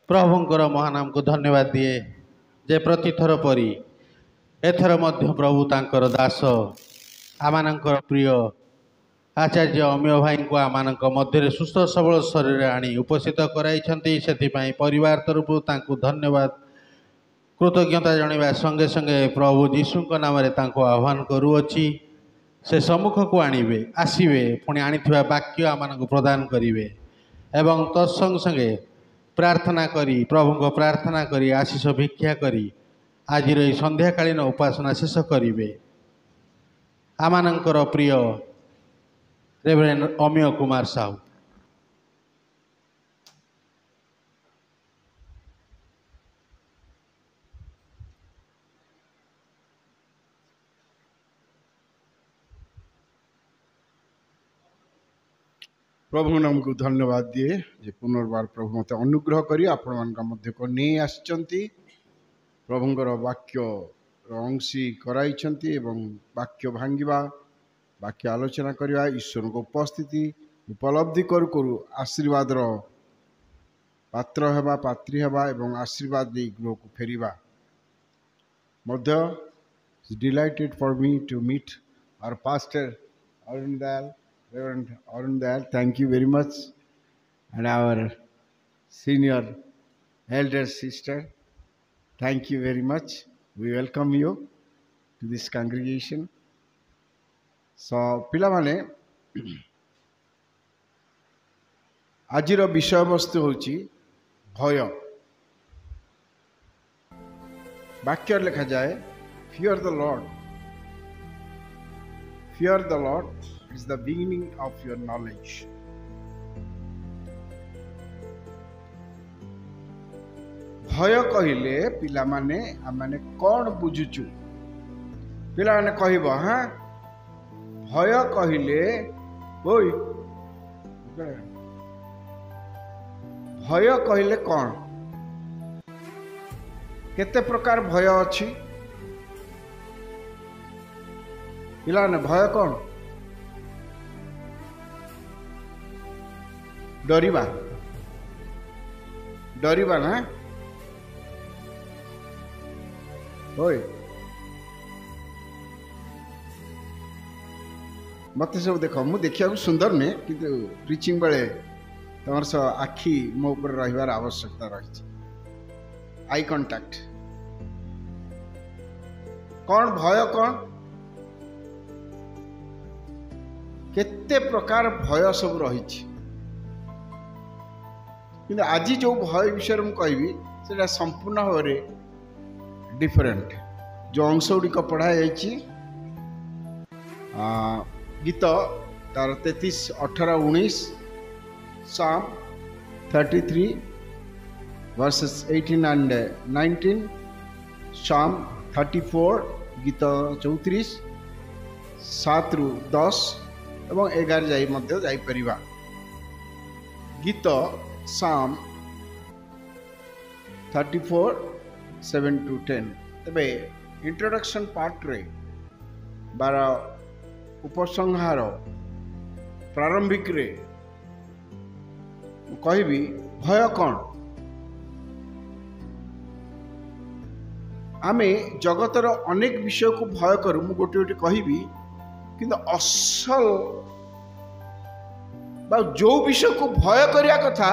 प्रभुंकर महानाम को धन्यवाद दिए जे प्रतिथर परी एथर मध्य प्रभु तांकर दास आमानंकर प्रिय आचार्य अमीय भाई को आमानंक मध्य सुस्थ सबल शरीर आनी उपस्थित कराई से परिवार तरफ तांको धन्यवाद कृतज्ञता जणाइबा संगे संगे प्रभु जीशु नाम आह्वान करुअछि से सम्मुख को आणवे आसवे पुणी आनीथिबा वाक्य आमानंक प्रदान करिवे एवं तत्संग संगे प्रार्थना करी प्रभु को प्रार्थना करी आशीष भिक्षा करी आज संध्याकालीन उपासना शेष करिवे। आमानंकर प्रिय रेवरेंड अमीय कुमार साहू। प्रभु नाम को धन्यवाद दिए जे पुनर्बार प्रभु मत अनुग्रह करी आपण मान मध्य को नहीं आसचंती प्रभुंकर वाक्य अंशी कराइछंती एवं वाक्य भांगिबा वाक्य आलोचना करवा ईश्वर को उपस्थिति उपलब्धि करू करू आशीर्वाद पात्र हेबा पात्री हेबा एवं आशीर्वाद दे गृह को फेरिबा मध्य delighted for me to meet our pastor Arun Dayal Reverend Arun Dayal, thank you very much, and our senior elder sister, thank you very much. We welcome you to this congregation. So, पिला माने आजिर विषय वस्तु होची भय। वाक्य लिखा जाए fear the Lord. Fear the Lord is the beginning of your knowledge. भय कहिले पिला माने आमाने कौन बुझुचु पिला माने कहिबो हां भय कहिले ओय भय कहिले कौन केते प्रकार भय अछि पिला ने भय कौन डरिबा डरिबा ना ओए मत सब देख मु देखिया सुंदर ने किंतु प्रीचिंग बेले तमर सब आखि मो ऊपर रहिबार आवश्यकता रही आई कांटेक्ट कौन भय कौन केते प्रकार भय सब रही कि आज जो भय विषय में कहबी से संपूर्ण भाव डिफरेंट जो अंश गुड़िक पढ़ाई गीत तार 33, 18, 19 Psalm 33 verses 18 and 19 Psalm 34 गीत 34 7 ରୁ 10 एवं 11 जाई मध्य जाई परिबा गीत Psalm 34 7 to 10 तबे इंट्रोडक्शन पार्ट रे 12 उपसंहार प्रारंभिक रे कहबी भय कौन आमे जगतर अनेक विषय को भय करू मु गोटे गोटे कहबी किंतु असल बा जो विषय को भय करिया कथा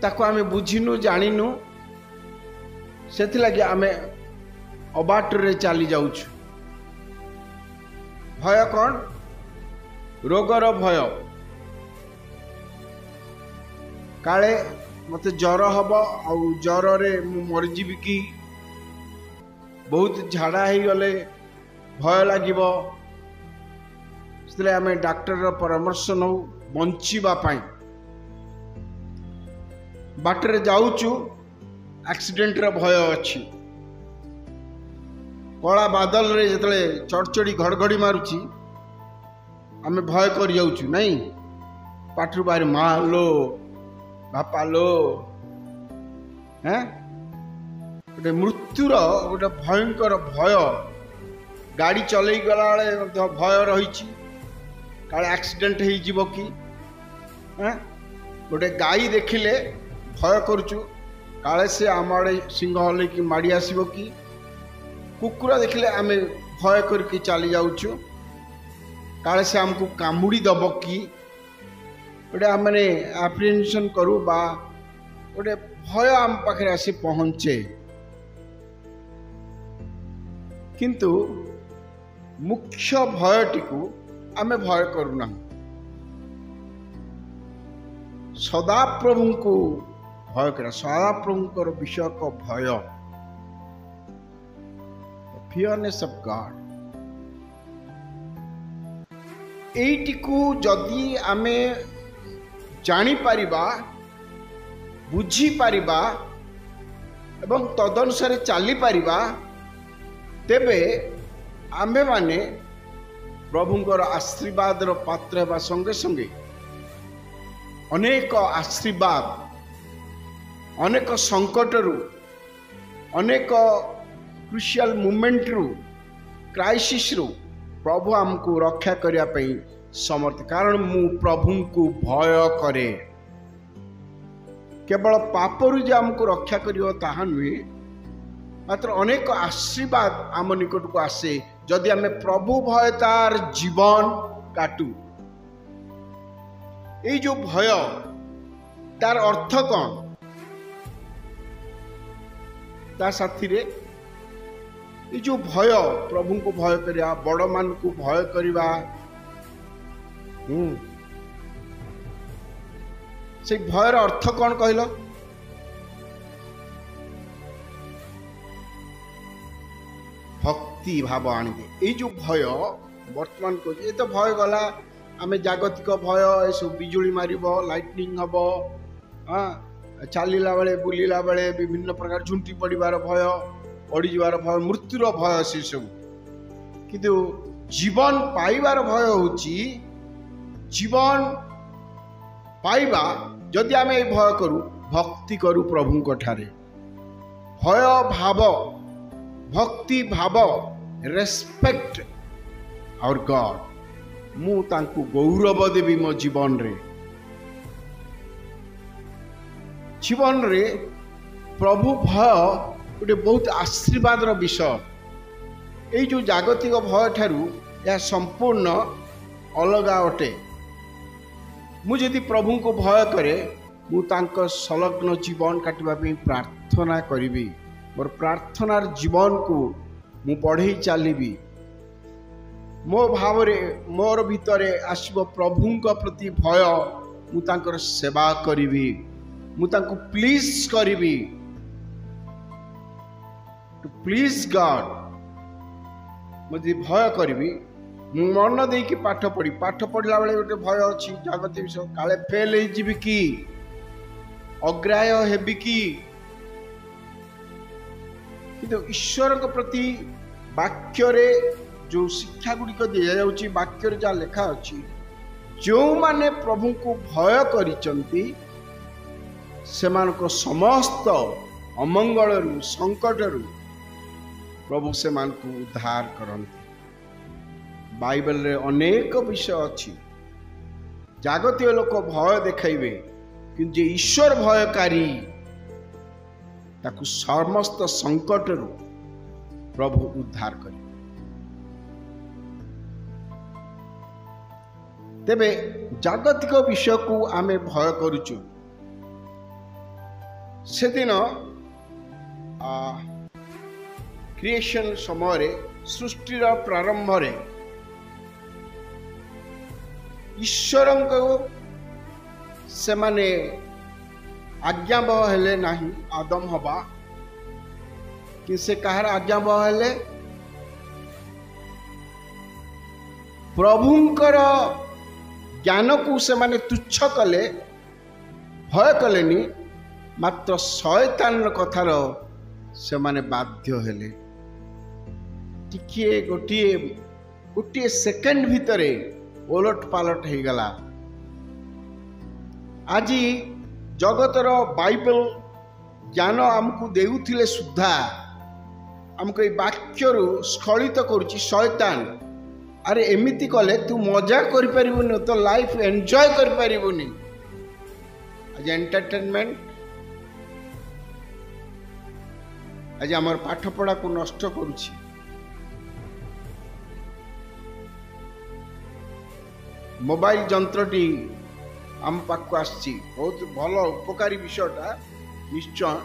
ताको आमे बुझिनु जानिनु सेथि लागि आमे अबाट रे चली जाउछु भय कौन रोगर भय काले मते ज्वर हब आ ज्वर रे मु मरजीबी की बहुत झाड़ा ही गले भय लागिबो इसलिए आमे डॉक्टर रो परामर्श नौ बंचीबा पाई बाटरे जाउचु एक्सीडेंट रो भय अछि कला बादल रे जतले चढ़चड़ी घड़घड़ी मारुची आमे भय कर जाउचु नहीं पाठरू बाहर मालो बापा लो हैं गोटे मृत्युर गोटे भयंकर भय गाड़ी चलई गला भय रही काले एक्सीडेंट हो कि गोटे गाई देखिले भय करुचु काले से आम आड़े सिंह हल कि माड़ी आसब कि कुकुर देखिले आम भय करके चली जाऊँ काले से आमको कामुड़ी दब कि गोटे आम मैंने एप्रिहेंशन करूँ बा गोटे भय आम पाखे आसी पहुँचे किंतु मुख्य भयटी को आम भय करूना सदाप्रभु को भय कर सदाप्रभुंकर विषय को भय फियरनेस ऑफ गॉड एटी को जदि आमे जानी पारिबा बुझी पारिबा एवं तदनुसार चली पारिबा तेबे आमे माने प्रभुंकर आशीर्वाद पात्र हेबा संगे संगे अनेक आशीर्वाद अनेक संकट रु अनेक क्रुशियल मोमेंट रु क्राइसिस रु प्रभु आमको रक्षा करिया पई समर्थ कारण मु प्रभु को भय करे केवल पापरु जे आमको रक्षा करियो ताहा नुहे मात्र अनेक आशीर्वाद आम निकट को आसे जदि आम प्रभु भय तार जीवन काटू ये जो भय तार अर्थ कौन ता साथी रे ये जो भय प्रभु को भय करिया बड़ मान को भय करिवा से भयर अर्थ कौन कहल भक्ति भाव आनी ये जो भय वर्तमान को ये तो भय गला आम जागतिक भय ये सब बिजुली मारिब लाइटनिंग हम हाँ चलला बेले बुलला बेले विभिन्न प्रकार झुंटी पड़ार भय पड़ीजार भय मृत्युर भय से सब किंतु जीवन पाइबार भय होची जीवन पाइबा जदि आम ये भय करू भक्ति करू प्रभु ठारे भय भाव भक्ति भाव रेस्पेक्ट आवर गॉड मु तांकु गौरव देवी मो जीवन रे प्रभु भय गोटे बहुत आशीर्वाद विषय ये जो जागतिक भय ठारू यह संपूर्ण अलग अटे मुझे प्रभु को भय करे मु तांको संलग्न जीवन काटिबा पे प्रार्थना करिबी मोर प्रार्थनार जीवन को मु बढ़ई चलिबी मो भाव रे मोर भितरे आसीबो प्रभु प्रति भय मु तांकर सेवा करिबी मु तांको प्लीज करिबी टू प्लीज गॉड मुझे भय करिबी मन दे कि पाठ पढ़ला बेले गोटे भय अच्छी जागतिक विषय काले फेल हो कि अग्राह्य हेबी कि ईश्वर प्रति वाक्य रे जो शिक्षा गुड़िक दि जाउची वाक्य जहाँ लेखा अच्छी जो माने प्रभु को भय करिचंती सेमानको समस्त अमंगल रु संकट रु प्रभु से उद्धार करती बाइबल रे अनेक विषय अच्छी जागतिक लोक भय देखाइबे कि जे ईश्वर भयकारी ताकू समस्त संकट रु प्रभु उद्धार करे तेबे जागतिक विषय को आमे भय करूचु से दिन क्रिएशन समय सृष्टिर प्रारंभ रे ईश्वर से माने आज्ञाबह हेले नहीं आदम हवा कि से कहार आज्ञाबह हेले प्रभुंकर ज्ञान को से माने तुच्छ कले भय कलेनी मात्र शयतान कथार से माने बाध्य हेले टिके गोटे सेकेंड भितरे ओलट पालट हो गला आज जगतर बाइबल ज्ञान आमको देउथिले सुधा आमको वाक्य स्खलित करुच्ची शयतान अरे एमिति कले तू मजा कर पारिबुनी तो लाइफ एंजॉय कर पारिबुनी आज एंटरटेनमेंट आज आमर पाठ पढ़ा को नष्ट करुछि। मोबाइल जंत्रटी आम पाखक आसी बहुत भल उपकारी विषयटा निश्चय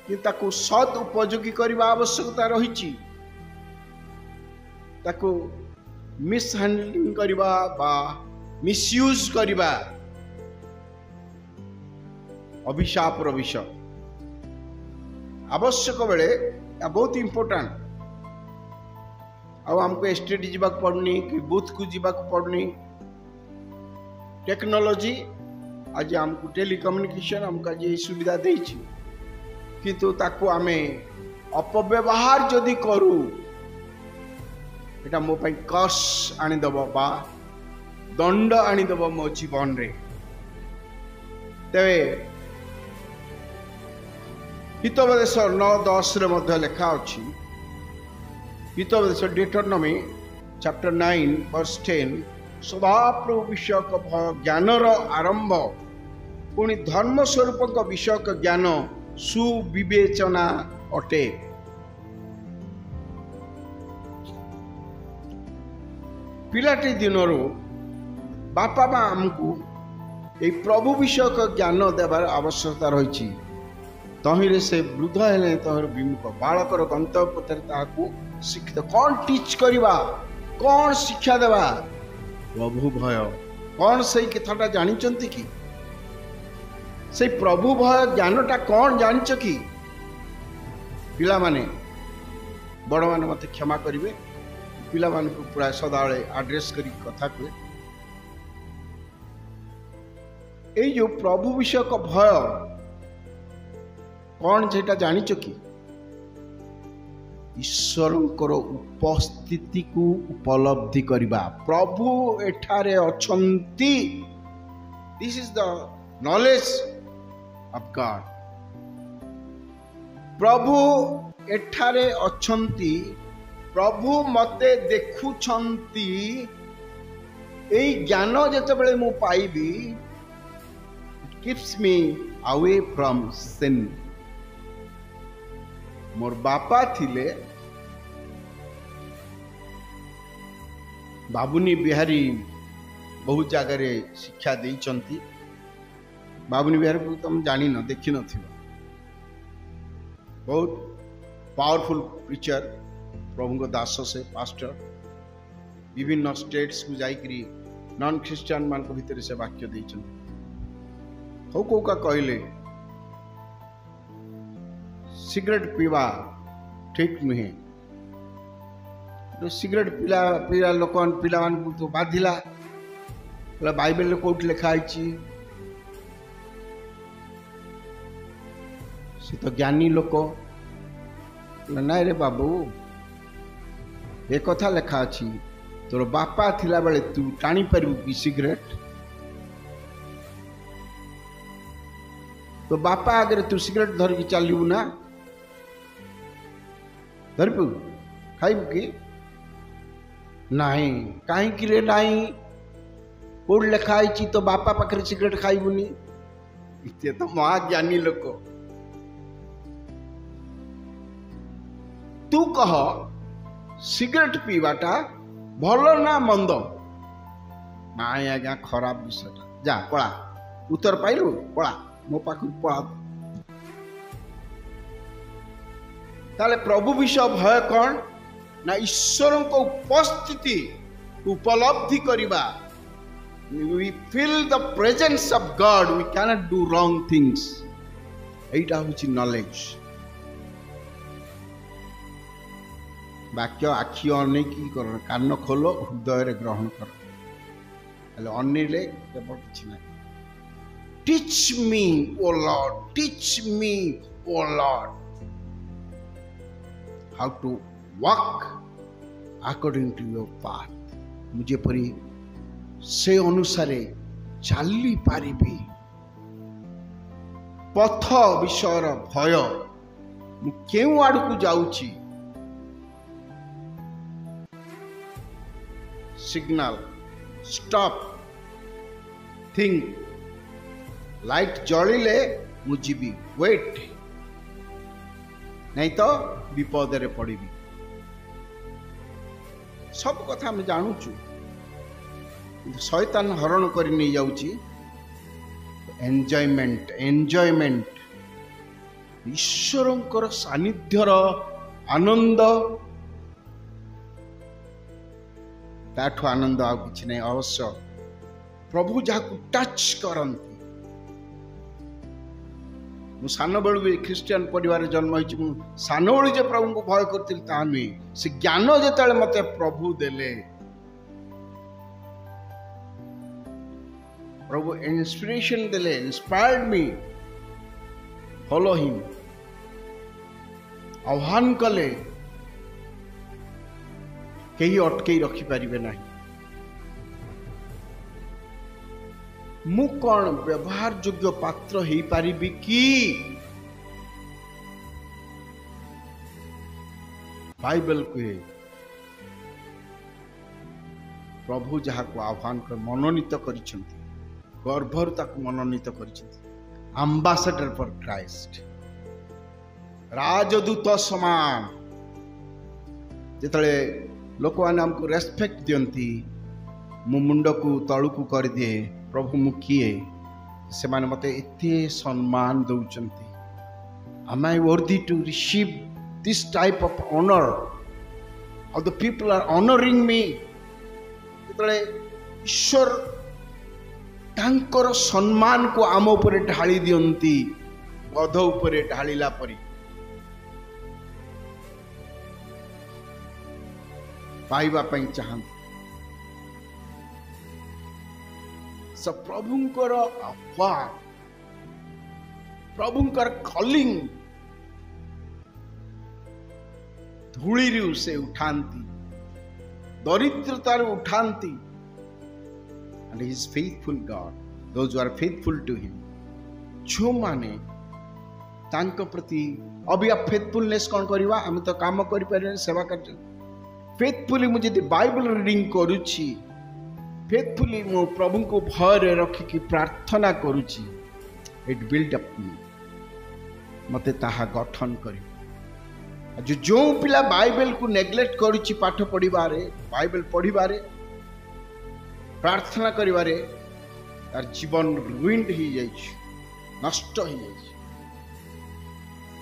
कि ताकू सद उपयोगी करने आवश्यकता रही। ताकू मिसहैंडलिंग करवा बा मिसयूज करवा अभिशापर विषय आवश्यक बेले बहुत इंपोर्टेंट। अब हमको एसटीडी जावाक पड़नी कि बूथ को जावाक पड़नी। टेक्नोलॉजी आज हमको टेलीकम्युनिकेशन हमको आज सुविधा देछि, किंतु ताकू आमे अपव्यवहार जदि करू एटा मो पई कर्स आनी दबो बा दंड आनी दबो मो जीवन रे। तेरे हितोपदेश 9:10 रे मध्य लिखा अछि। हितोपदेश डिटोनॉमी चैप्टर 9 वर्स 10 सदाप्रभु विषयक ज्ञानर आरंभ पुणी धर्म स्वरूपक विषयक ज्ञान सुविवेचना अटे। पिलाटी दिनरू बापा माँ आमको ये प्रभु विषयक ज्ञान देवार आवश्यकता रही। तहिरे से वृद्ध हेले तहर विमुख बालकर गंतव्य पथरे ताकू शिक्षित कौन टीच करवा कौन शिक्षा देवा प्रभु भय कौन सही कथाटा जानिचंती कि से प्रभु भय ज्ञानटा कौन जानिच कि पिला माने बड़ माने मते क्षमा करिवे। पिला मान को पूरा सदाळे एड्रेस करी कथा कहे ए जो प्रभु विषयक भय कौन जेटा जानिच कि ईश्वरंकर उपस्थिति को उपलब्धि करवा। प्रभु एठारे अछंती। This is the knowledge of God. प्रभु एठारे अछंती, प्रभु मते देखुछंती। एई ज्ञान जेतेबेले मु पाइबी it keeps me away from sin. मोर बापा थिले बाबुनी बिहारी बहुत जगह रे शिक्षा देइचंती। बाबुनी बिहारी को तुम जानी न देखि न थिबो। बहुत पावरफुल प्रीचर प्रभु को दास से पास्टर विभिन्न स्टेट्स को जाइकरी नॉन क्रिश्चियन मान को भीतर से वाक्य देइचंती। हो को का कहले सिगरेट पीवा ठीक नुहे। तो सिगरेट पीला लोक पिला तो बाधिला बाइबल कोट लिखाई सी तो ज्ञानी लोक ना रे बाबू ए कथा लिखा अच्छी तोर बापा थिला बेले तू टाणी पारू कि सिगरेट तो बापा आगे तू सिगरेट धरिकी चलू ना धरपु खाइबु कि नहीं कहीं रे नहीं कोड लिखाई तो बापा पाखे सिगरेट खाइबुनी। इते तो महाज्ञानी लोक। तू कह सिगरेट पीवाटा भल ना मंद? नाई आज्ञा खराब विषयटा। जा पड़ा उत्तर पाइलु पड़ा मो पाख पड़ा। ताले प्रभु विषय भय कौन ना ईश्वर को उपस्थिति उपलब्धि करिबा। We feel the presence of God, we cannot do wrong things। एटा होची नॉलेज। वाक्य आखि अनेकी कर कान खोलो हृदय रे ग्रहण कर हेले अनिले केवल किछि नै। Teach me O Lord, teach me O Lord how to walk according to your path। मुझे परी से अनुसारे चाली पारिबी। पथ विषयर भय मु केउ आड़ को जाउची सिग्नल स्टॉप थिंक लाइट जलिले मु जीवी वेट नहीं तो विपद रे पड़ी सब कथा हम जानूचु शैतान हरण कर नहीं जाउची एंजॉयमेंट एंजॉयमेंट ईश्वरंकर सानिध्यर आनंद ताठू आनंद आ किछि नहीं अवश्य प्रभु जहाँ टच करती मु सान बेलू भी ख्रीस्टियन परिवार जन्म होइछि मु सान बेलू जे प्रभु को भय करथिल ता नुहे से ज्ञान जेतेले मते प्रभु देले प्रभु इंस्पिरेशन देले इंस्पायर्ड मी फॉलो हिम आह्वान कले कहीं अटकई रखी पारिबे नहीं मु कौन व्यवहार योग्य पात्र हो पारिबी कि बाइबल कहे प्रभु जहाँ को आह्वान कर मनोनीत करिसेंती गर्भर ताकू मनोनीत करिसेंती एम्बेसडर फॉर क्राइस्ट राजदूत समान जितले लोक मैंने हमको रेस्पेक्ट दियंती मो मुंड को तलू को कर दिए प्रभु मु किए से माने मते इतने सम्मान दउचंती am I worthy to receive this type of honor how the people are honoring me जेतले ईश्वर तांकर सम्मान को आम उपरे ढाली दियंती गध उपरे ढालीला परी पाइबा पई चाहंती स प्रभुंकर आह्वान प्रभुंकर कॉलिंग धूली से उठांती दरिद्रता उठांती and he is faithful God those who are faithful to him जो माने तांको प्रति अभी आप फेथफुलनेस कौन करिवा हम तो काम करि पारे सेवा कर फेथफुली मुझे बाइबल रीडिंग करूची फेथफुली मो प्रभु को भय रखिकी प्रार्थना करूची इट बिल्ड अप मी मते ताहा गठन करी जो पिला बाइबल को नेग्लेक्ट करूची पाठ पढ़िबारे बाइबल पढ़िबारे प्रार्थना करिबारे तार जीवन रुइंड ही जाइछ नष्ट ही जाइछ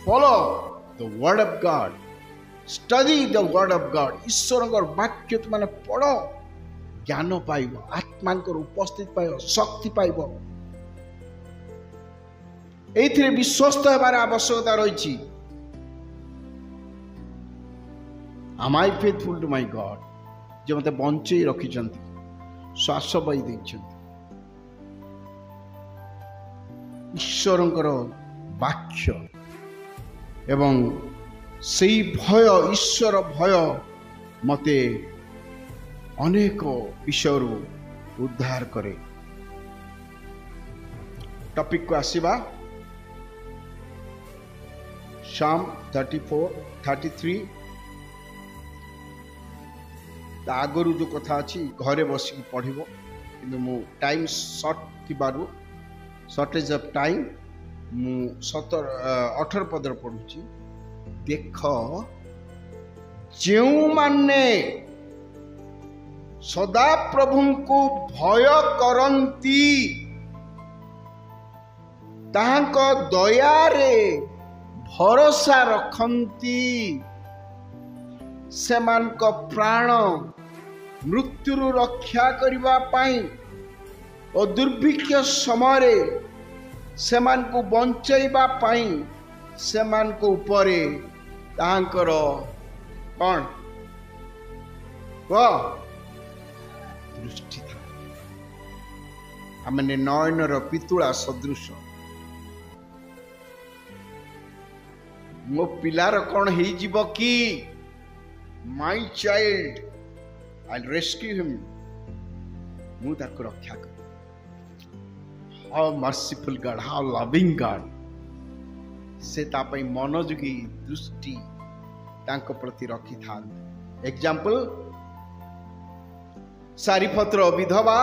follow the word of God study the word of God ईश्वर वाक्य तुमने पढ़ ज्ञान पाइब आत्मा उपस्थित पाइब शक्ति पाइब एथिरे विश्वस्त हेबार आवश्यकता रही am I faithful to my God जो मते बंचई रखिछंती श्वास बई दैछंती ईश्वरंकर वाक्य एवं सेई भय ईश्वर भय मते अनेक विषय उद्धार करे टॉपिक को आसीबा शाम 34-33 आगरू जो कथा अच्छी घरे बसिक पढ़ो कि मु टाइम सर्ट थिबारु शॉर्टेज ऑफ टाइम मु 18 पदर पढ़ुची देख जो माने सदा प्रभु को भय करंती ताहांको दया रे भरोसा रखंती सेमान को प्राण मृत्यु रक्षा करिबा पाई और दुर्भिक्ष समय सेमान को बंचैबा पाई सेमान को ऊपरे तांकर कौन दृष्टि था आमने नयनर पितुला सदृश मो पिलार कौन हो जीव कि my child I will rescue him मु ताको रक्षा कर how merciful God how loving God से तापई मनोयोगी दृष्टि तांको प्रति रखी था एग्जांपल सारीपत्र विधवा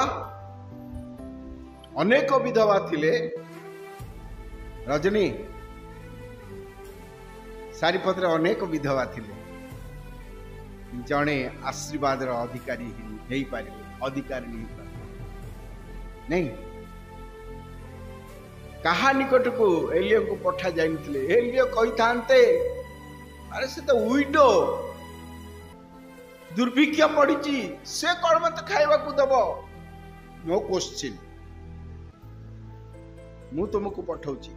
अनेक विधवा थिले रजनी सारीपत्र अनेक विधवा थिले जड़े आशीर्वाद अधिकारी अधिकारी नहीं कहा निकट को एलियो को पठा जाई नथिले एलियो कहि थांते अरे से तो उइडो दुर्भिक्ष पड़ी से कौन मत खाइबा को दब नो क्वेश्चन मु तुमको पठाउची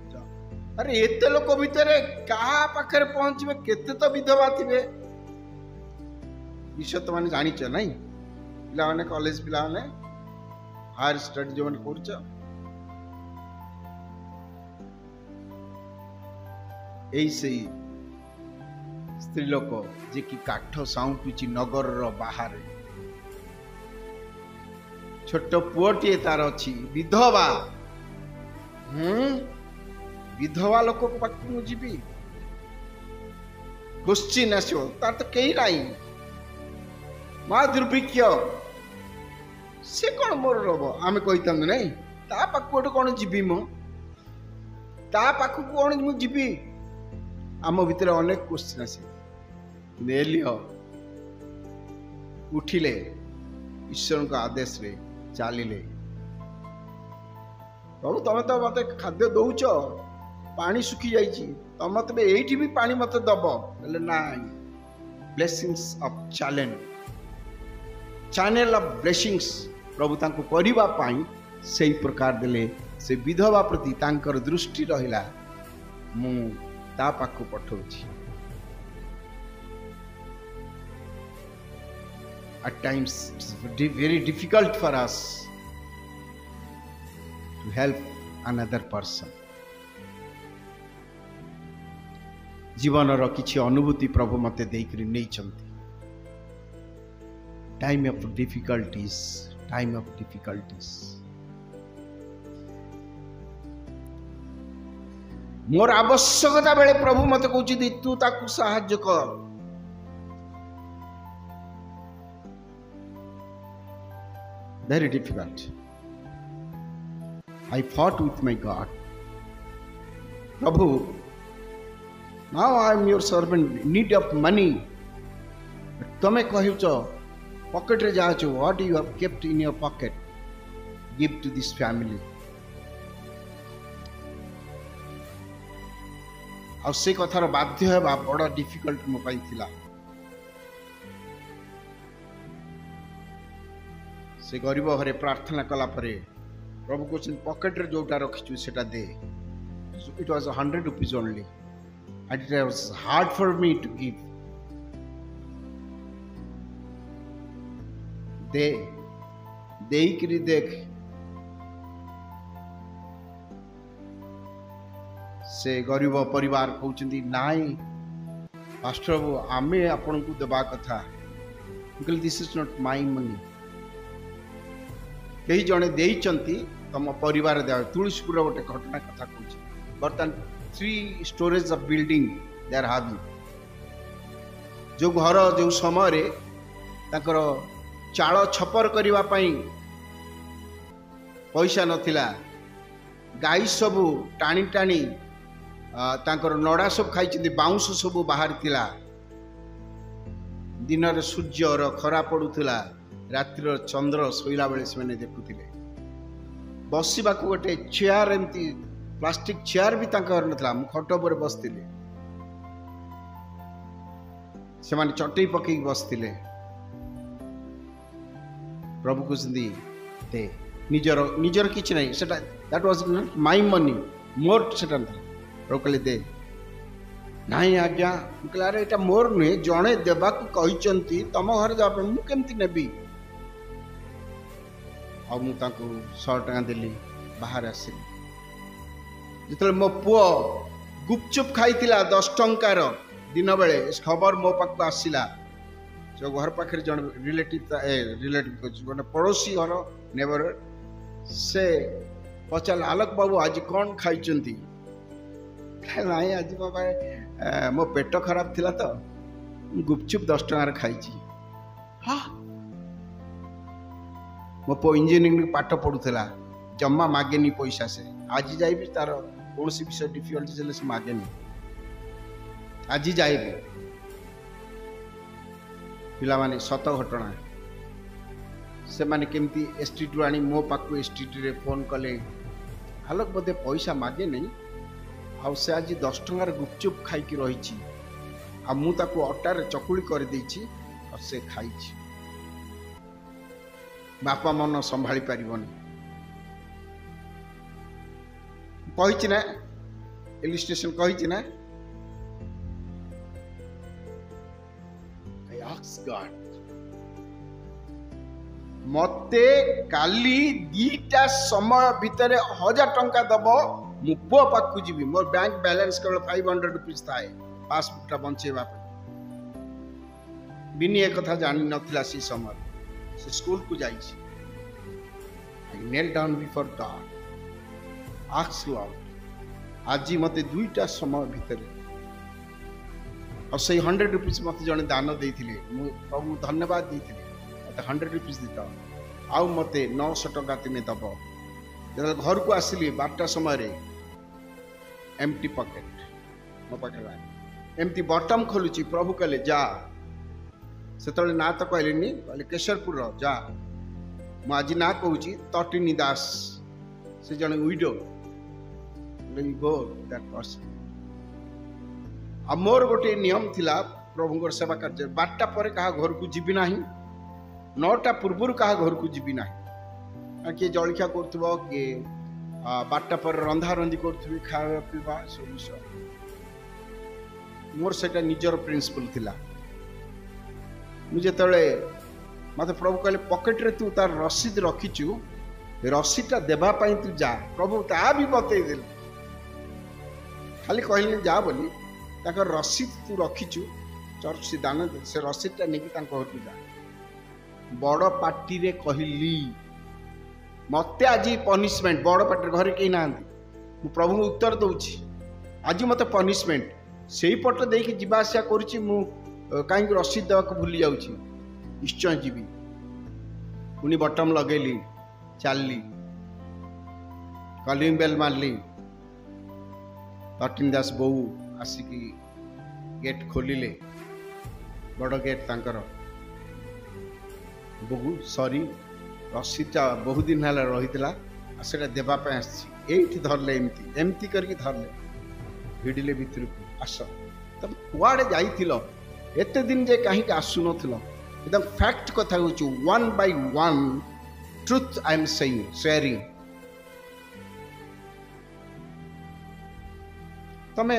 अरे एते लोक भितर क्या पाखे पहुंचे केते तो विधवा थे विषय तो मैंने जानिच ना पिला माने कॉलेज पिला माने हायर स्टडी जो मैंने कर स्त्री लोक जे कि काठ साउंटुची नगर बाहर छोट पुओटे तार अच्छी विधवा विधवा लोक पाख जीवी क्वेश्चन आसो तार तो कई नाई माँ दुर्भिक्ष से कौन मोर रब आम कही नहीं ता पाख गोटे कौन जीवी मो ता पाख कौन मु जीवी आम भितर अनेक क्वेश्चन आसे एलियो उठिले ईश्वर का आदेश रे चलिले प्रभु तमें तो मत खाद्य दौच पानी सुखी जाइए तुम मत ये भी पानी मत दब ना blessings of channel of blessings प्रभु तांको करिबा पाई सही प्रकार देले से विधवा प्रति तांकर दृष्टि रहिला मु ता पाखु पठाउछि at times it's very difficult for us to help another person जीवन रो किछि अनुभूति प्रभु मते देकरी नै छंती टाइम ऑफ डिफिकल्टीज मोर आवश्यकता बेले प्रभु मते कहउछि तू ताकू सहाय्य कर very difficult. I fought with my God. Prabhu, now I am your servant, need of money. But tome kahucho, pocket re jaacho, what you have kept in your pocket, give to this family. ଆଉ ସେ କଥାର ବାଧ୍ୟ ହେବା ବଡ଼ difficult ମୋ ପାଇଁ ଥିଲା से गरीब घरे प्रार्थना कला परे प्रभु क्वेश्चन पॉकेट रे जोटा रखिछु सेटा दे it was 100 rupees only and it was hard for me to give दे देइकरी देख से गरीब परिवार कहउचंदी नाई पास्टर बाबू आमे आपन को देबा कथा because this is not my money कई जड़े देइचंती तम परिवार दे तुलसीपुर गोटे घटना कथा कहूँ बर्तमान 3 storage of building they are having जो घर जो समय ताकर चाल छपर करबा पई पैसा नथिला गाई सबू टाणी टाणी ताकर नड़ा सब खाई बाउंस सबू बाहर थिला दिन रे सूर्यर खरा पड़ुला रात्रि चंद्र शोला बेले से देखुले बसवा गोटे चेयर एमती प्लास्टिक चेयर भी ना खट पर बसते से माने चटई पकई बसते प्रभु कहते दे निजर निजर किछि नहीं सेटा that was not my money मोर सेटा प्रभु कहले दे नहीं आज्ञा कहला अरे एटा मोर नुहे जड़े देवा कही तुम घर जावा मु केमती नेबी आ मु ताको 100 टका देली बाहर आसिली जिते मो पुओ गुपचुप खाइतिला 10 टंकार दिन बेले खबर मो पाक आसिला जो घर पाखे जन रिलेटिव गोटे पड़ोसी घर नेबर से पचार आलोक बाबू आज कौन खाई ना आज बाबा मो पेट खराब थिला तो गुपचुप 10 टंकार खाई हाँ मो पो इंजीनियरिंग पाठ पढ़ुला जम्मा मागेनी पैसा से आज जाइबी तार कौन सी विषय डिफिकल्टी चले से मागे नहीं आज जाए पिला माने सत घटना से माने केमती एसटीटी आनी मो पाक एसटीटी रे फोन कले आलोक बोधे पैसा मागे नहीं आउ से आज 10 टंकार गुपचुप खाई की रही आ मु ताको अटार चकुली कर देछि और से खाई बापा मन संभाली पारिबनी कही ना इलिस्ट्रेशन कही ना मते काली 2टा समय भितर 1000 टंका दब मु पुओ पाखु जीवी मोर बैंक बैलेंस केवल 500 रुपीस थाए पासबुकटा बंचेबा बिनी एक कथा जानी नथिला सी समय से स्कूल को जाई छी I kneel down before God ask Lord आज मते 2टा समय भितर और से 100 रुपीस मत जने दान देथिले मु प्रभु धन्यवाद देथिले मते 100 रुपीस दिता आउ मते 900 टका तिने दब जब घर को आसिली 12टा समय रे एम्प्टी पॉकेट मो पाखे एमती बटम खोलुची प्रभु कहले जा सेतले ना तो कहलेनी कहले केशरपुर जा मु आज ना कहूची तटिनी दास से जने विडो गो दैट पर्सन आ मोर गोटे नियम थिला प्रभुंकर सेवा कार्य 12टा पर कहा घर को जीवी नाही 9टा पूर्व कहा घर को जीवी नाही किए जलखिया करथबो किए 12टा पर रंधा रंधी करथबी खावा पीवा सब मोर सेटा निजर प्रिंसिपल थिला मुझे तले मते प्रभु कहले पॉकेट रे तू तार रसीद रखिचु रसीदटा देबा पई तू जा प्रभु ता भी बतई देल खाली कहले जा बोली ताकर रसीद तू रखिचु चर्च से दान से रसीदटा नेकी तांको घर जा बड़ पार्टी रे कहली मते आज पनिशमेंट बड़ पार्टी घर के ना मु प्रभु को उत्तर दउची आज मते पनिशमेंट सेही पट देकी जीवा आसिया करूची मु कहीं रसीद देवा भूली जाऊँ निश्चय जीवी पुणी बटम लगेली चलली कलिंग बेल मारली तटिन दास बो आसिकी गेट खोलिले बड़ गेट तांकर बहु सरी रसीदटा बहुत दिन है रही से देवाई आसी धरले एमती एमती करके धरले भिड़िले भितर को आस तुम कुआड़े जाइल एते दिन जे कहीं आसु नथिलो एकदम फैक्ट कथा कहूँ 1 by 1 truth I am saying sharing तमे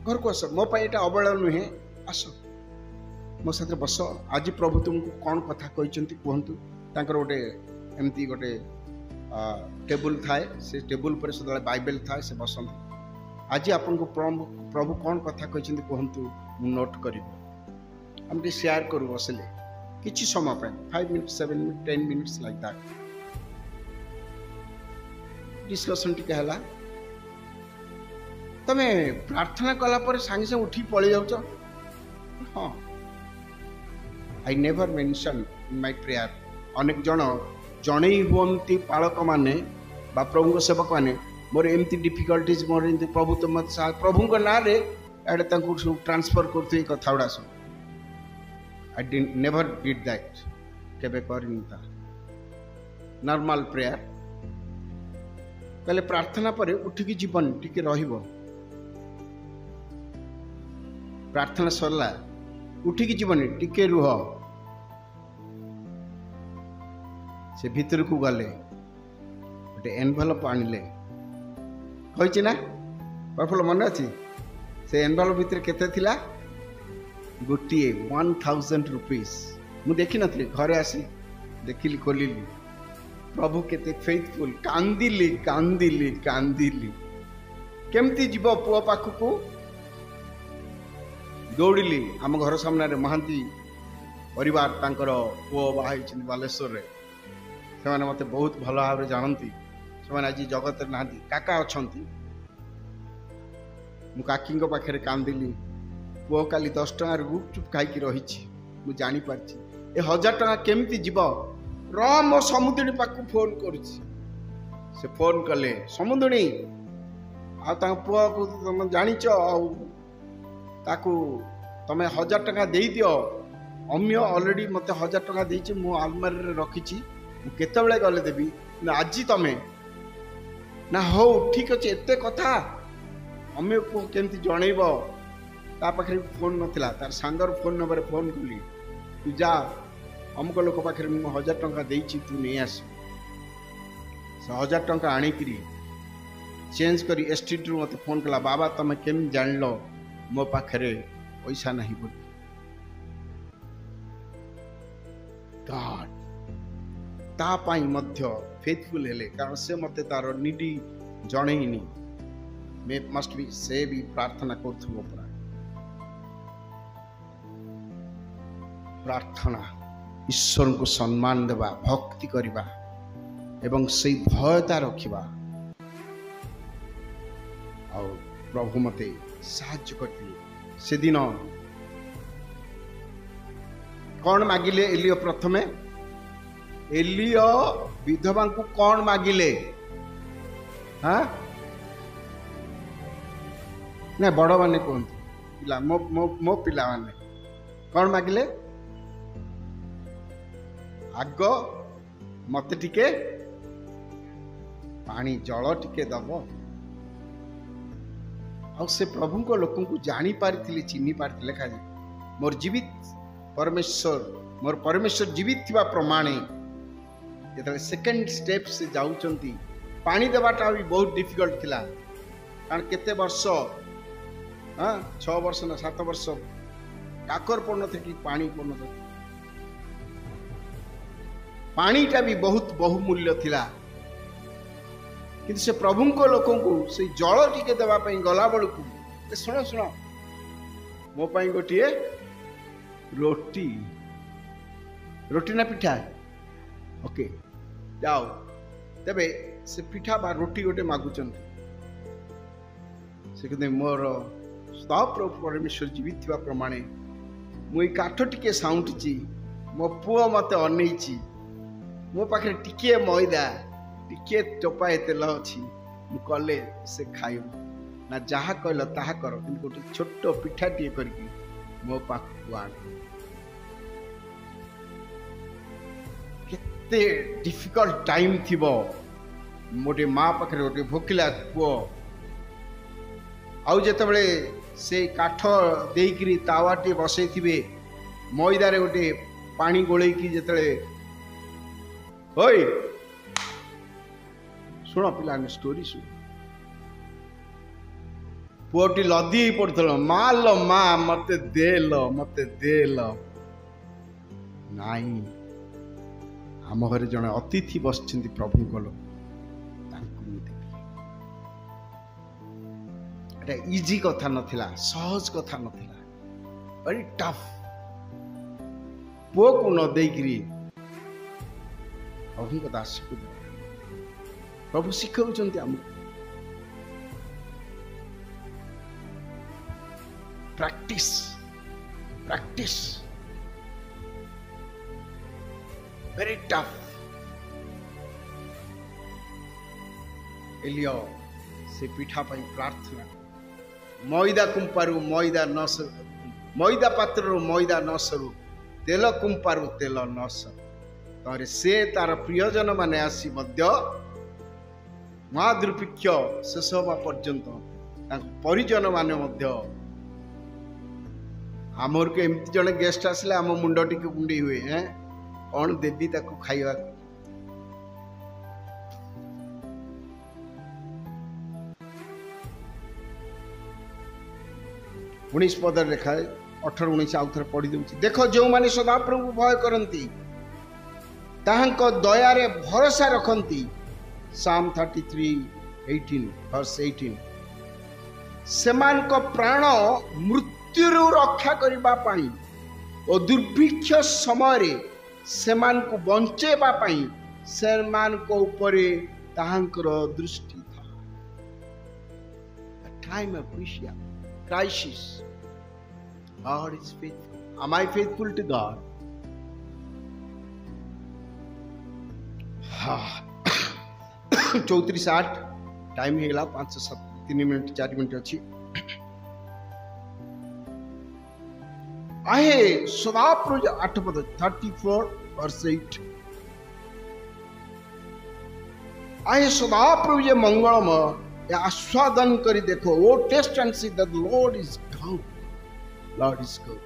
घर को आस मो पाई एटा अबेला नुहे आस मो साथ बस आज प्रभु तुमको कौन कथा कहते कहतु तांकर गोटे एमती गोटे टेबुल थाए से टेबुल पर सदा बाइबल थाए से बसंत आज आपन को प्रभु कौन कथा कहते कहतु नोट कर हम शेयर करूँ बसले किसी समय 5 minute 7 minute 10 minutes like that discussion T है तमें प्रार्थना कला पर सांगे सांगे उठी पड़े जाऊच हाँ I never mention in my prayer अनेक जन जड़े हुंती पालक मैंने प्रभु सेवक मैंने मोर एमती डिफिकल्टीज मोर प्रभु तो मत प्रभु ना रे एडे ट्रांसफर करते कथा गुड़ा सब आई नेवर डिड दैट केबे करनी था नॉर्मल प्रेयर कहले प्रार्थना पर उठिकी जीवन टिके रहिबो प्रार्थना सरला उठिकी जीवन टिके रुह से भीतर को गले गोटे एनवेलप आनिले कही ना प्रफुल्ल मन अच्छी से एनवेलप भितर केते थिला गोटे 1000 रुपीस मु देखी नथली घरे आसी देखिली खोलिली प्रभु केते फेथफुल कांदिली कांदिली कांदिली केमती जीव पुओ पाखकू दौड़िली आम घर सामने महांती परिवार तांकर पुओ बाहाई बालेश्वर रे से मत बहुत भल भाव जानती से आज जगत ना काका अच्छा मु काकी पाखे कांदिली पुओ काली 10 टंकार गुपचुप खाई रही मु जानी पारछि ए 1000 टंका केमती जीव मो समुद्री पाक फोन कर फोन कले समुद्री पुआ को तुम जानिच ताकू तमें 1000 टका दे दियो अम्य ऑलरेडी मते 1000 टका देछि मु अलमारी रे रखिछि मु केतेबेले गले देबी आज तमें ना हो ठीक अच्छे एते कथा अम्य को केमती जनइब ता पाखे फोन नथिला तार सांगर फोन नंबर फोन कली तू जा अमुक लोक पाखे मु 1000 टका देछि तू नहीं आस 1000 टका आनी करी चेंज करी एसटीडी मत फोन कला बाबा तमें केम जान लो मो पाखे पैसा नहीं बोली गॉड ता पाई मध्य फेथफुल हेले कारण से मते तार निडी जणेइनी मे मस्ट बी से भी प्रार्थना करथुबो परा प्रार्थना ईश्वर को सम्मान देवा भक्ति करवा एवं से भयता रखिबा और प्रभु मते साहाय्य करथिले से दिन कौन मागिले एलियो प्रथमे एलियो विधवा को कौन मागिले हाँ ना बड़ माने कहते पिला मो मो मो पिला माने कौन मागिले आग मते टिके पानी जल टिके दब आ से प्रभु को लोक को जानी पारी चिन्ही पारी कहा मोर जीवित परमेश्वर मोर परमेश्वर जीवित थिबा प्रमाणे जेतले सेकंड स्टेप से जाउचंती पानी देवाटा भी बहुत डिफिकल्ट थिला कारण केते वर्ष हाँ 6 वर्ष ना 7 वर्ष काकर पड़ थे कि पानी पड़ न पानीटा भी बहुत बहुमूल्य थिला किंतु से प्रभु को लोक को से जल टिके देवा पई गला बळकू सुनो सुनो मो पई गोटिए रोटी रोटी ना पिठा ओके जाओ तेबे से पिठा बा रोटी गोटे मागुचन से कहते मोर प्रभु परमेश्वर जीवित थिबा प्रमाणे मु काठ टिके साउंटची मो पुओ मते अनैची मो पाखे टिके मैदा टिके टोपाए तेल अच्छी मु कले से खाइब ना जहा कहल ताहा कर गोटे छोट पिठा टे करके मो पाखु आण केते डिफिकल्ट टाइम थिबो मोटे माँ पाखे गोटे भोकिला पुओ आउ जेतेबेले से काठ देइकरी तावाटे बसई थिबे मैदा रे गोटे पानी गोळेई की जेतेबेले ओय शुण पिला स्टोरी शुण पुओटी लदी पड़ल माल मा मत देल नाई आम घरे जड़े अतिथि बस प्रभु को इजी कथा नथिला सहज कथा नथिला वेरी टफ पुओ को न देकरी प्रभु को दास को प्रभु शिखाउछन्ति हमको प्रैक्टिस प्रैक्टिस वेरी टफ एलियो से पिठा पाई प्रार्थना मैदा कुंपारु मैदा न मैदा पात्र मैदा न सरू तेल कुंपारु तेल न सरू तारे से तार प्रियजन माने आसी मध्य महादुर्भिक्ष शेष हवा पर्यंत परिजन माने मध्य आमर को एमती जड़े गेस्ट आसले आम मुंड टी कुंडे हुए हैं कौन देवी ताकू खाइबा उन्नीस पद लिखा है 18-19 आउ थे पढ़ी दूसरी देख जो मैंने सदाप्रभु भय करती ताहांको दयारे भरोसा रखती Psalm 33:18 verse 18 सेमान को प्राण मृत्यु रक्षा करबा पाई और दुर्भिक्ष समय रे सेमान को बंचेबा पाई सेमान को ऊपर ताहांकर दृष्टि था a time of crisis God is faithful am I faithful to God हाँ 34-8 टाइम है 5-7 3 मिनिट 4 मिनिट अच्छी आहे सदाप्रभु 8 पद 34 वर्स 8 आहे सदाप्रभु जे मंगलमय आस्वादन करी देखो वो taste and see that Lord is good Lord is good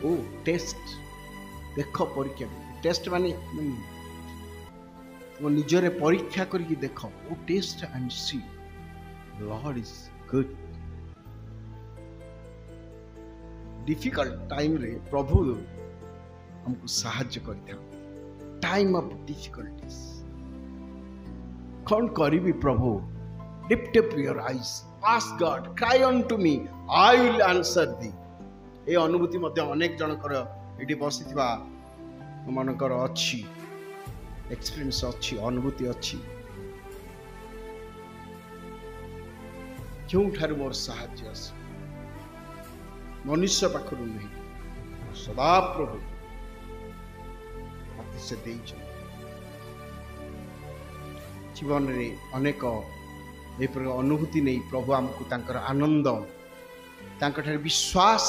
O taste देख परीक्षा टेस्ट माने वो निजरे परीक्षा करके देख O taste and see Lord is good difficult time रे प्रभु हमको साहाय्य करता टाइम ऑफ डिफिकल्टीज कौन करी प्रभु lift up your eyes ask God cry on to me I will answer दी ए अनुभूति मध्य अनेक जनकर ये बसीथिबा मनकर अच्छी एक्सपीरियंस अच्छी अनुभूति अच्छी क्यों ठार मोर साहाय्य मनुष्य पाखर नहीं सदा प्रभु मत से जीवन रे अनेक ए प्रकार अनुभूति नहीं प्रभु आमको तांकर आनंद तांकर विश्वास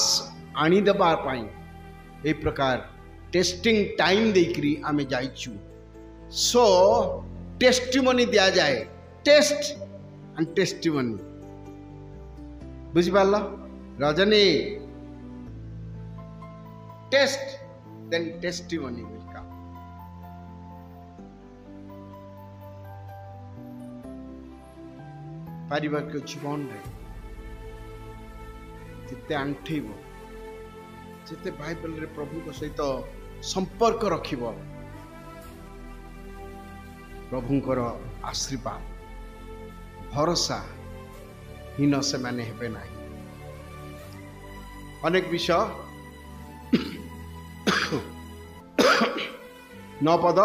आनी देबा पाई ए प्रकार टेस्टिंग टाइम देकरी आमे जाइछु सो टेस्टिमनी दिया जाए टेस्ट एंड टेस्टिमनी बुझी पारला रजनी test then testimony will come पारिवारिक जीवन रे जिते आंठेब जिते बाइबल रे प्रभु सहित संपर्क रखिब प्रभुंकर आशीर्वाद भरोसा हीन से माने हेबे नाही अनेक विषय 9 पद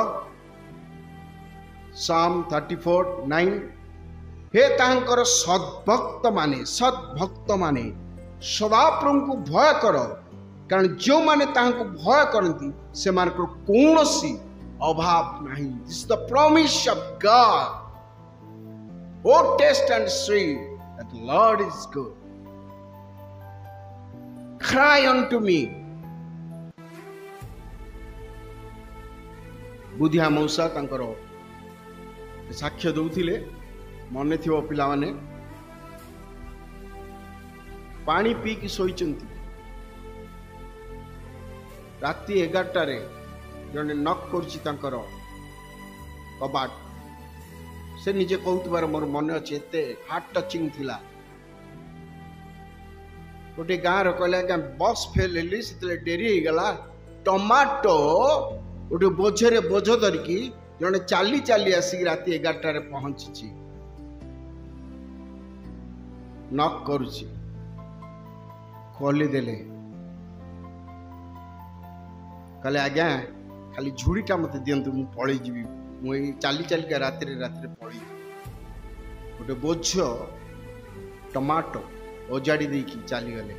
Psalm 34:9 हे तांकर सद्भक्त माने सदा प्रभु को भय कर कारण जो माने तांको भय करती से मानकर कौन सी अभाव नहीं this is the promise of God O taste and see that Lord is good cry unto me Budhia मौसा तांकर साक्ष्य दौथिले मने थिबो पिला माने पानी पी की सोईचंती राति 11 रे जने नक करछि तांकर कबाट से निजे कहतबार मोर मन अछि एते हार्ट टचिंग थिला गोटे गाँव कहला बस फेल हेली से डेरी हो गला टमाटो गोटे बोझे बोझ धरिकी जड़े चाली चाली आसिक राति 11 रे पहुंची नक करुछि खोली देले कहले आज्ञा खाली झुड़ीटा मत दिंतु मु पलि जीवी मु चाली चालिका राति पलि गोटे बोझ टमाटो ओजाड़ी देकी चली गले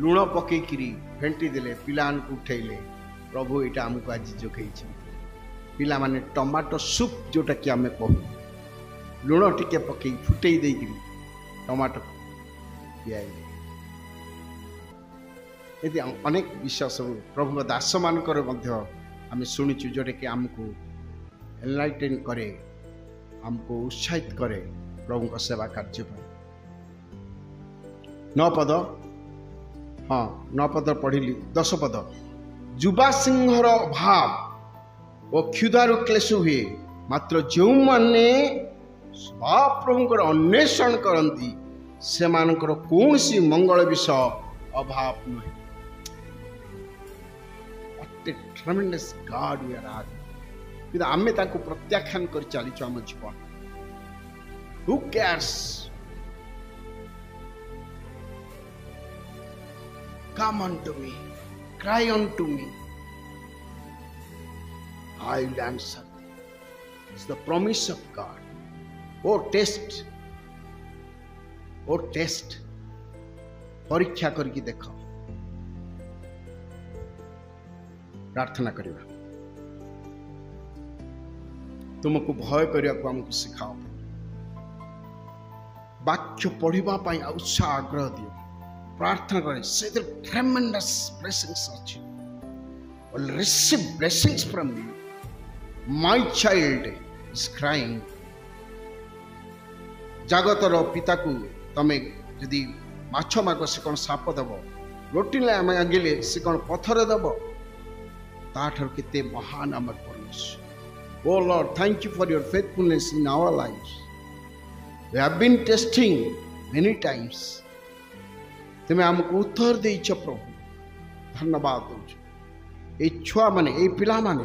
लुण पकईकरी फेंटी देले पिला उठेले प्रभु यहाँ आमको आज जोगई पिला माने टमाटो सूप जोटा कि आम कहू लुण टिके पकई फुटई देकरी टमाटो पियाई ये अनेक विषय सब प्रभु दास मानकर आम शुणुचु जोटा कि आमको एनलाइटेन करे आमको उत्साहित करे प्रभु का सेवा कार्य 9 पद हाँ 9 पद पढ़िली 10 पद जुबा सिंहर अभाव और क्षुधारु क्लेश हुए मात्र जो माने प्रभुंकर अन्वेषण करती से मानकर कौन सी मंगल विषय अभाव नुहे ट्रेमेंडस गॉड वी आर कि आमे ताको प्रत्याख्यान कर चलीचु आम जीवन who cares come unto me cry unto me I will answer thee it's the promise of God oh test परीक्षा करके देख प्रार्थना करवा तुमको भय करने को आमको सिखाओ वाक्य पढ़ाई उत्साह आग्रह दियो प्रार्थना करे से ट्रेमेंडस ब्लेसिंग्स अच्छी receive blessings from you. My child is crying. जगतर पिता को तमे यदि माछ माग से कौन साप दब रोटी मांगिले से कौन पथर दब ताठर केते महान आमर परमेश्वर O Lord thank you for your faithfulness in our lives we have been testing many times तुम आमको उत्तर देइछ प्रभु धन्यवाद दउछ ए छुआ माने ए पिला माने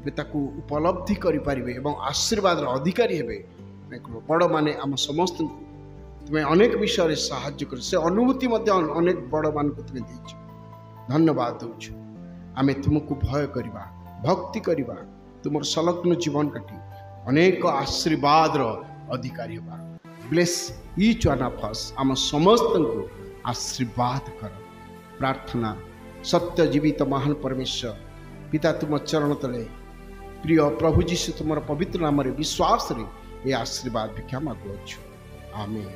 एबे ताकू उपलब्धि करि परिबे एवं आशीर्वाद रो अधिकारी हेबे बड़ माने आम समस्त तुम्हें अनेक विषय साहाय्य कर से अनुभूति मध्य अनेक बड़ मान को तुम्हें देछ धन्यवाद दउछ आमे तुमको भय करिबा भक्ति करिबा तुमर सलग्न जीवन काटी अनेक आशीर्वाद रो अधिकारी हेबा bless each one of us आम समस्त को आशीर्वाद कर प्रार्थना सत्य जीवित महान परमेश्वर पिता तुम चरण तले प्रिय प्रभु जीशु तुम पवित्र नाम विश्वास रे ये आशीर्वाद भिक्षा मागुअछु आमेन।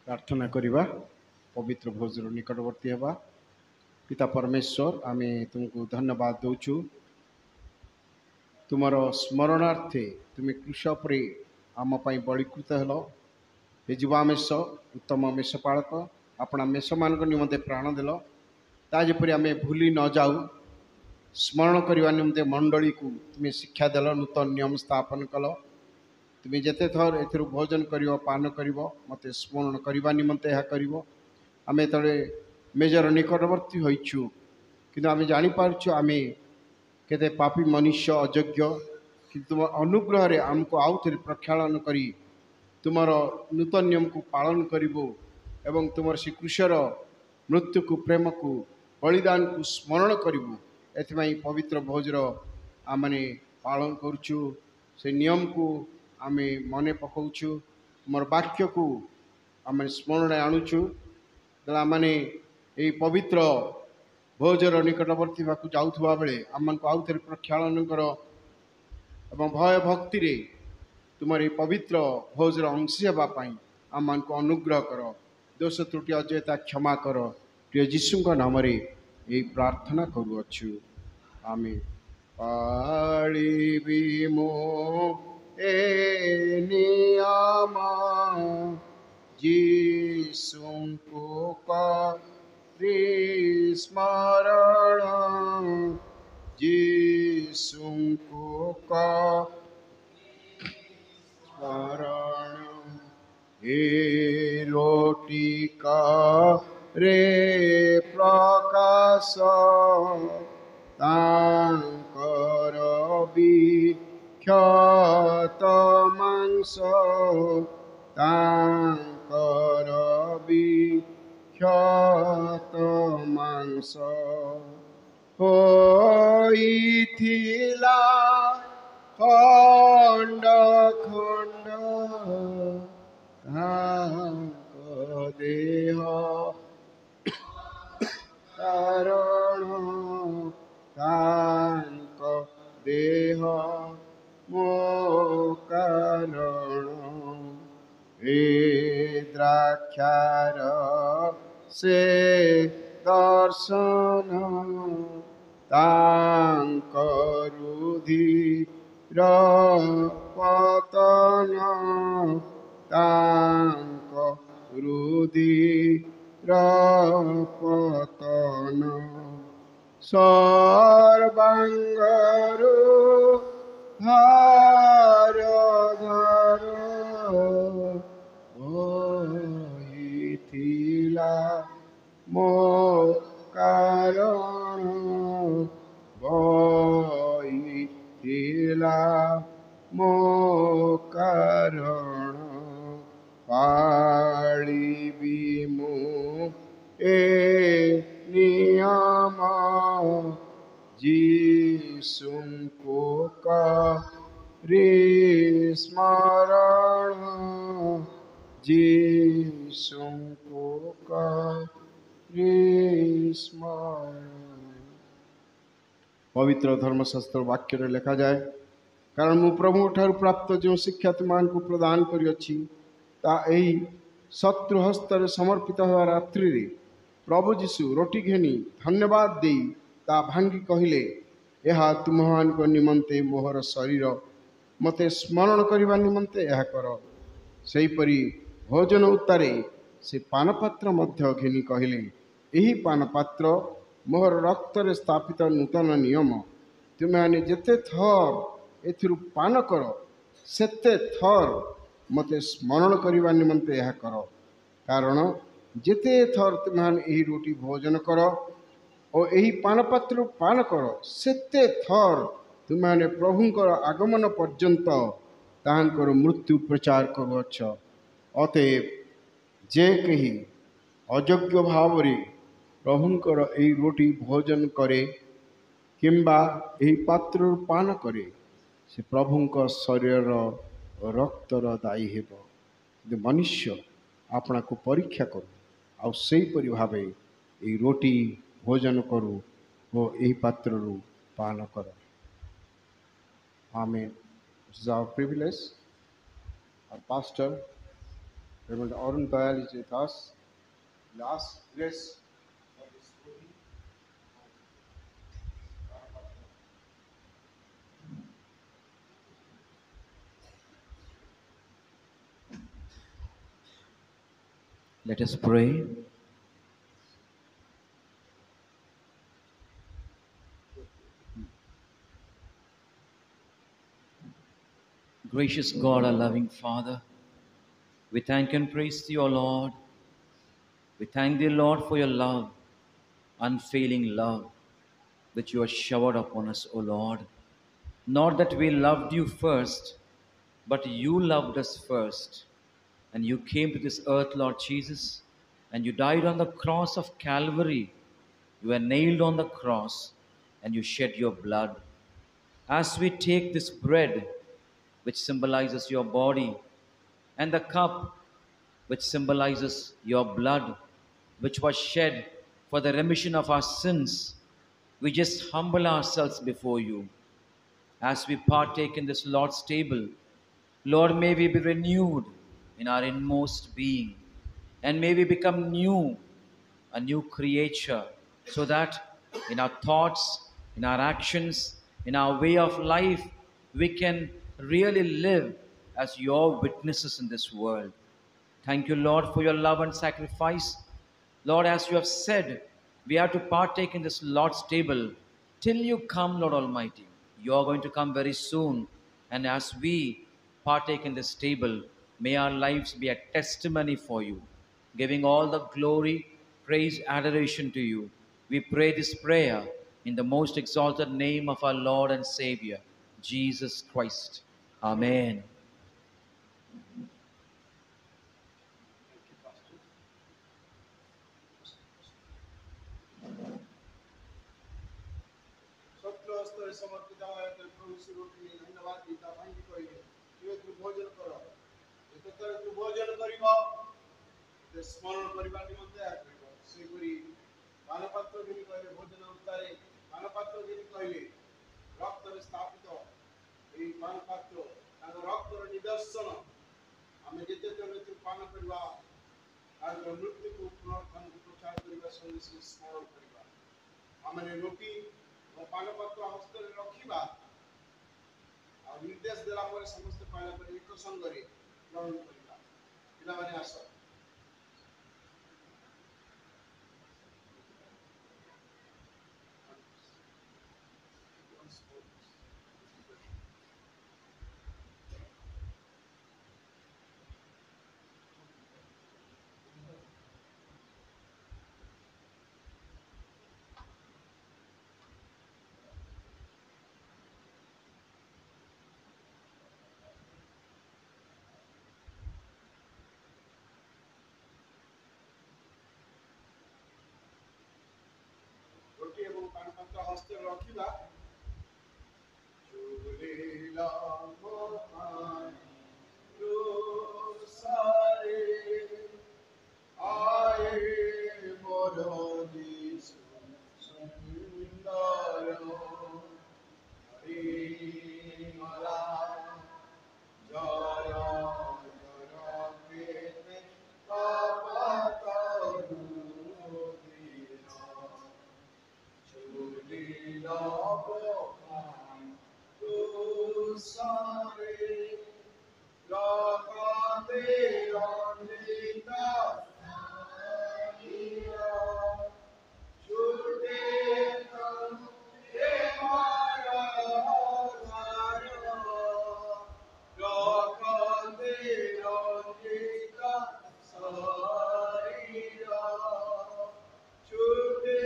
प्रार्थना करिबा पवित्र भोजर निकटवर्ती हेबा पिता परमेश्वर आमे तुमको धन्यवाद दउछु तुमर स्मरणार्थे तुम्हें कृष पर आम बलिकृत हेलो हे जीवामेश उत्तम मेषपाड़क अपना मेष मान निमंते प्राण देल ताजपरी आम भूली न जाऊ स्मरण करने निमंते मंडली को तुम्हें शिक्षा देल नूतन नियम स्थापन कल तुम्हें जिते थर ए भोजन कर पान कर मत स्मरण करने निमंते यह कर आम ये मेजर निकटवर्ती होइछु किंतु आम जापारछु आम केते पापी मनुष्य अयोग्य कि तुम अनुग्रह रे आमको आउ थे प्रक्षालन करी तुमर नूतन नियम को पालन करिबो एवं तुमर से कृषर मृत्यु को प्रेम को बलिदान को स्मरण करिबो एथि पवित्र भोजर आमने पालन करुछु से नियम को आम मने पकाउछु तुमर वाक्य को आम स्मरण आणुछु आमने यही पवित्र भोजर निकटवर्ती भाग जाऊा बेले आम को आउ थे प्रक्षालन कर एवं भय भक्ति रे तुम ये पवित्र भोजर अंशी होगापाई आम को अनुग्रह कर दोष त्रुटि अजयता क्षमा कर प्रिय जीशु नाम यही प्रार्थना करुअछु आमेन। पाळिबी मो ए नियम जीशुको करी स्मरण जीशुको स्मरण ए रोटी का रे प्रकाश तांकर विख्यात मांस तांकर विख्यात मांस होइथिला खंड खंड तांक देह कारण तांक देह मो कारण ए द्राक्षार से दर्शन ତାଙ୍କ ରୁଧିର ପତନ, ତାଙ୍କ ରୁଧିର ପତନ ସର୍ବାଙ୍ଗରୁ ଧାର ଧାର ବହିଥିଲା ମୋ କାରଣ, ବହିଥିଲା ମୋ କାରଣ। ପାଳିବି ମୁଁ ଏ ନିୟମ, ଯୀଶୁଙ୍କୁ କରି ସ୍ମରଣ, ଯୀଶୁଙ୍କୁ କରି ସ୍ମରଣ। ପବିତ୍ର ଧର୍ମଶାସ୍ତ୍ର ବାକ୍ୟରେ ଲେଖାଯାଏ, କାରଣ ମୁଁ ପ୍ରଭୁଙ୍କ ଠାରୁ ପ୍ରାପ୍ତ ଯେଉଁ ଶିକ୍ଷା ତୁମମାନଙ୍କୁ ପ୍ରଦାନ କରିଅଛି, ତା ଏହି ଶତ୍ରୁ ହସ୍ତରେ ସମର୍ପିତ ହେବା ରାତ୍ରିରେ ପ୍ରଭୁ ଯୀଶୁ ରୋଟି ଘେନି ଧନ୍ୟବାଦ ଦେଇ ତା ଭାଙ୍ଗି କହିଲେ, ଏହା ତୁମମାନଙ୍କ ନିମନ୍ତେ ମୋହର ଶରୀର, ମୋତେ ସ୍ମରଣ କରିବା ନିମନ୍ତେ ଏହା କର। ସେହିପରି ଭୋଜନ ଉତ୍ତାରେ ସେ ପାନପାତ୍ର ମଧ୍ୟ ଘେନି କହିଲେ, ଏହି ପାନପାତ୍ର ମୋହର ରକ୍ତରେ ସ୍ଥାପିତ ନୂତନ ନିୟମ। ତୁମେମାନେ ଯେତେ ଥର ଏଥିରୁ ପାନ କର, ସେତେ ଥର ମୋତେ ସ୍ମରଣ କରିବା ନିମନ୍ତେ ଏହା କର। କାରଣ ଯେତେ ଥର ତୁମେମାନେ ଏହି ରୋଟି ଭୋଜନ କର ଓ ଏହି ପାନପାତ୍ରରୁ ପାନ କର, ସେତେ ଥର ତୁମେମାନେ ପ୍ରଭୁଙ୍କର ଆଗମନ ପର୍ଯ୍ୟନ୍ତ ତାହାଙ୍କର ମୃତ୍ୟୁ ପ୍ରଚାର କରୁଅଛ। ଅତଏବ ଯେ କେହି ଅଯୋଗ୍ୟ ଭାବରେ ପ୍ରଭୁଙ୍କର ଏହି ରୋଟି ଭୋଜନ କରେ କିମ୍ବା ଏହି ପାତ୍ରରୁ ପାନ କରେ, ସେ ପ୍ରଭୁଙ୍କ ଶରୀରର ରକ୍ତର ଦାୟୀ ହେବ। କିନ୍ତୁ ମନୁଷ୍ୟ ଆପଣାକୁ ପରୀକ୍ଷା କରୁ, ଆଉ ସେହିପରି ଭାବେ ଏହି ରୋଟି ଭୋଜନ କରୁ ଓ ଏହି ପାତ୍ରରୁ ପାନ କର। Amen. It is our privilege. Our pastor, Reverend Arun Dayal, is with us. Last grace of this room. Let us pray. Gracious God, our loving Father, we thank and praise Thee, O Lord. We thank Thee, Lord, for Your love, unfailing love, which You have showered upon us, O Lord. Not that we loved You first, but You loved us first. And You came to this earth, Lord Jesus, and You died on the cross of Calvary. You were nailed on the cross, and You shed Your blood. As we take this bread, which symbolizes Your body, and the cup, which symbolizes Your blood, which was shed for the remission of our sins, we just humble ourselves before You. As we partake in this Lord's table, Lord, may we be renewed in our inmost being, and may we become new, a new creature, so that in our thoughts, in our actions, in our way of life, we can really live as Your witnesses in this world. Thank You, Lord, for Your love and sacrifice. Lord, as You have said, we are to partake in this Lord's table till You come, Lord Almighty. You are going to come very soon. And as we partake in this table, may our lives be a testimony for You, giving all the glory, praise, adoration to You. We pray this prayer in the most exalted name of our Lord and Savior, Jesus Christ. Amen. ଶତ୍ରୁ ହସ୍ତରେ ସମର୍ପିତ ହେବା ପ୍ରଭୁ ଶ୍ରୀ ରୋଟି ଧନ୍ୟବାଦ ଦେଇ ତା ଭାଙ୍ଗି କହିଲେ, ତୁ ଭୋଜନ କର। ଯେତେବେଳେ ତୁ ଭୋଜନ କରିବ, ସେ ସ୍ମରଣ କରିବା ନିମନ୍ତେ ଏହା କରିବ। ସେହିପରି ପାନପାତ୍ର ଘେନି କହିଲେ, ଭୋଜନ ଉତ୍ତାରେ ପାନପାତ୍ର ଘେନି କହିଲେ, ରକ୍ତରେ ସ୍ଥାପିତ ଏହି ପାନପାତ୍ର ତାଙ୍କ ରକ୍ତର ନିଦର୍ଶନ। ଆମେ ଯେତେବେଳେ ଏଥିରୁ ପାନ କରିବା, ତାଙ୍କର ମୃତ୍ୟୁକୁ ପୁନରୁତ୍ଥାନକୁ ପ୍ରଚାର କରିବା ସଙ୍ଗେ ସଙ୍ଗେ ସ୍ମରଣ କରିବା। ଆମେ ରୋଟି ପାନପତ୍ର ହସ୍ତରେ ରଖିବା ଆଉ ନିର୍ଦ୍ଦେଶ ଦେଲା ପରେ ସମସ୍ତେ ପାଇଲା ପରେ ଏକ ସଙ୍ଗରେ ଗ୍ରହଣ କରିବା। ପିଲାମାନେ ଆସ। ରୋଟି ଏବଂ ପାନପତ୍ର ହସ୍ତରେ ରଖିବା। ଝୁଲିଲା ମୋ ସାରେ ଆଏ ମୋର ଯୀଶୁ ସୁନ୍ଦର ହରିମଲା ଜୟ ଜୟ ପ୍ରେମେ ପାପତରୁ ଦିନ ঝুলিলা তুষারে জগতে অন্বিতা ছুটে হে মারা জগতে অন্বিতা সারিয়া ছুটে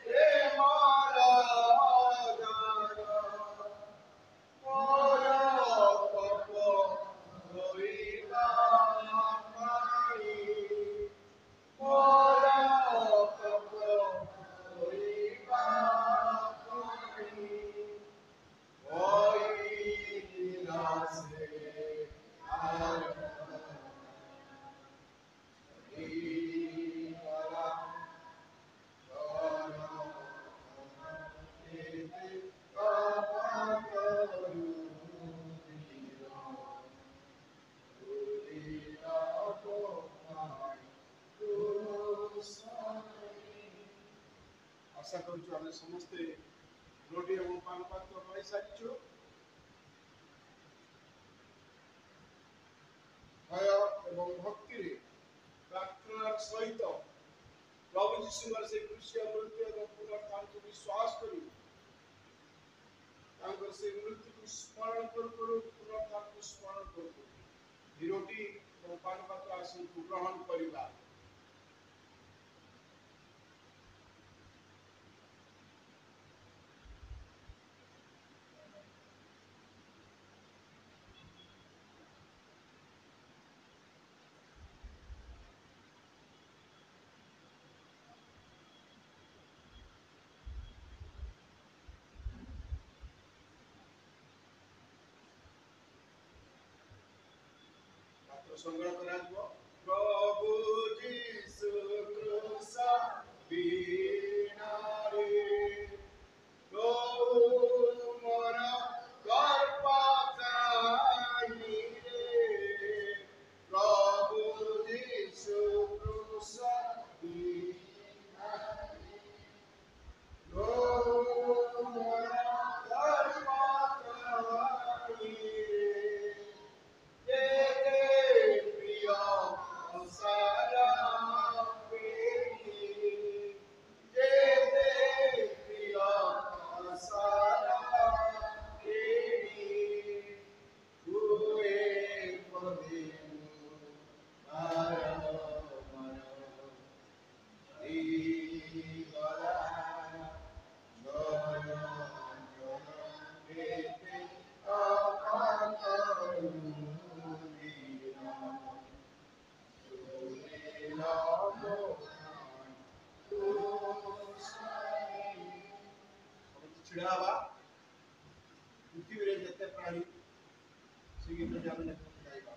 হে মারা মোরা পাপ ধরিবা পাই মোরা পাপ ধরিবা পাই ওই দিনাসে আর ইমালা আশা করছি আমি সমস্তে রোটি এবং পানপাত্র পাই সারিছু। ভয় এবং ভক্তিরে প্রার্থনার সহিত প্রভু যিশুଙ୍କର সেই ক্রুশীয় মৃত্যু এবং পুনরুত্থানକୁ ବିଶ୍ୱାସ କରି ତାଙ୍କର সেই ମୃତ୍ୟୁକୁ ସ୍ମରଣ କରୁ କରୁ ପୁନରୁତ୍ଥାନକୁ ସ୍ମରଣ କରୁ କରୁ এই রোটি এবং পানপাত্র আসনକୁ ଗ୍ରହଣ କରିବା। ସଂଗ୍ରହ କରାଯିବ। ପ୍ରଭୁ ଯୀଶୁ କ୍ରୁଶ ବିନାରେ ମୋର ଗର୍ବ କାହିଁରେ ପ୍ରଭୁ ଯୀଶୁ କ୍ରୁଶ ବିନାରେ ମୋର ଗର୍ବ କାହିଁରେ ଛିଡ଼ା ହେବା। ପୃଥିବୀରେ ଯେତେ ପ୍ରାଣୀ ସେ ଗୀତ ଆମେ ଗାଇବା।